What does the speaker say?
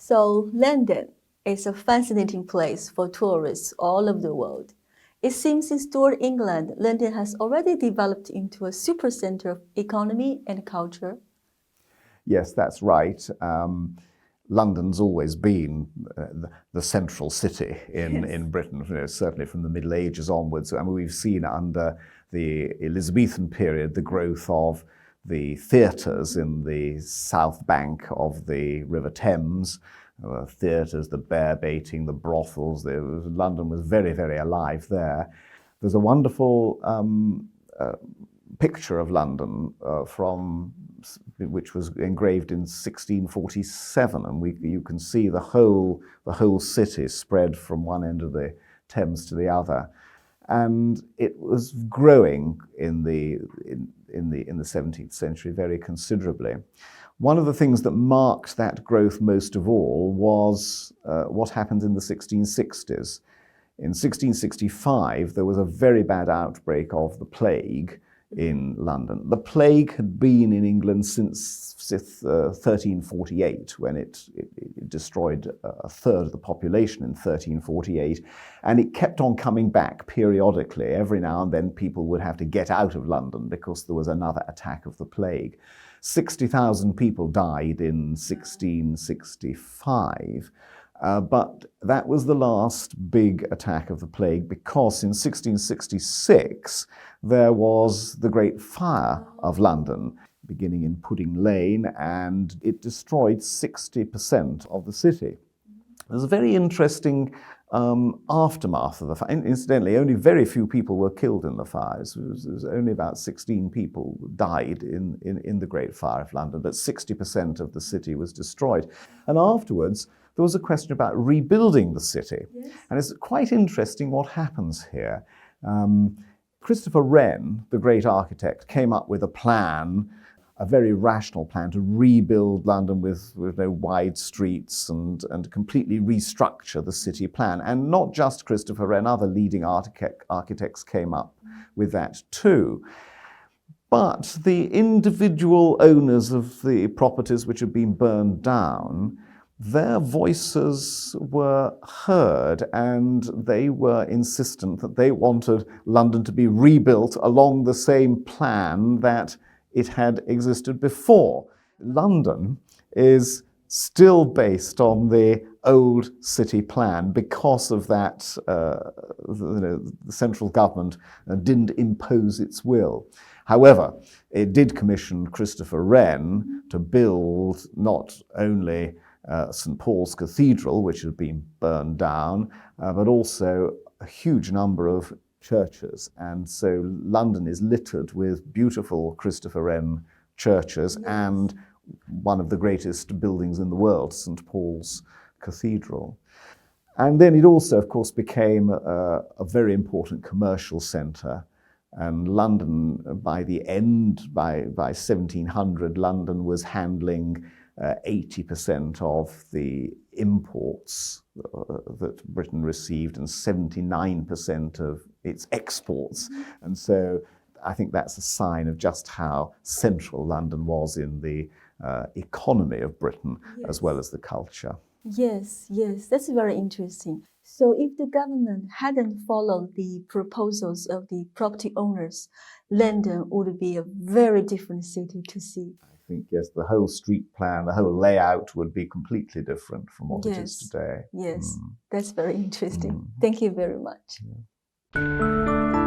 So London is a fascinating place for tourists all over the world. It seems in Stuart, England, London has already developed into a supercenter of economy and culture. Yes, that's right. London's always been the central city in Britain, certainly from the Middle Ages onwards. I mean, we've seen under the Elizabethan period the growth of the theatres in the south bank of the River Thames. Theatres, the bear baiting, the brothels. London was very, very alive there. There's a wonderful picture of London which was engraved in 1647, and you can see the whole city spread from one end of the Thames to the other, and it was growing in the 17th century very considerably. One of the things that marked that growth most of all was what happened in the 1660s. In 1665, there was a very bad outbreak of the plague in London. The plague had been in England since 1348, when it destroyed a third of the population in 1348, and it kept on coming back periodically. Every now and then people would have to get out of London because there was another attack of the plague. 60,000 people died in 1665. But that was the last big attack of the plague, because in 1666 there was the Great Fire of London, beginning in Pudding Lane, and it destroyed 60% of the city. There's a very interesting aftermath of the fire. Incidentally, only very few people were killed in the fires. It was only about 16 people died in the Great Fire of London, but 60% of the city was destroyed. And afterwards, there was a question about rebuilding the city. Yes. And it's quite interesting what happens here. Christopher Wren, the great architect, came up with a plan, a very rational plan, to rebuild London with no wide streets and completely restructure the city plan. And not just Christopher Wren, other leading architects came up with that too. But the individual owners of the properties which had been burned down, their voices were heard, and they were insistent that they wanted London to be rebuilt along the same plan that it had existed before. London is still based on the old city plan because of that. The central government didn't impose its will. However, it did commission Christopher Wren to build not only St. Paul's Cathedral, which had been burned down, but also a huge number of churches. And so London is littered with beautiful Christopher Wren churches, yes, and one of the greatest buildings in the world, St. Paul's Cathedral. And then it also, of course, became a very important commercial centre. And London, by 1700, London was handling 80% of the imports that Britain received and 79% of its exports. Mm-hmm. And so I think that's a sign of just how central London was in the economy of Britain, yes, as well as the culture. Yes, that's very interesting. So if the government hadn't followed the proposals of the property owners, London would be a very different city to see. I think, yes, the whole street plan, the whole layout would be completely different from what it is today. Yes, that's very interesting. Thank you very much. Yeah.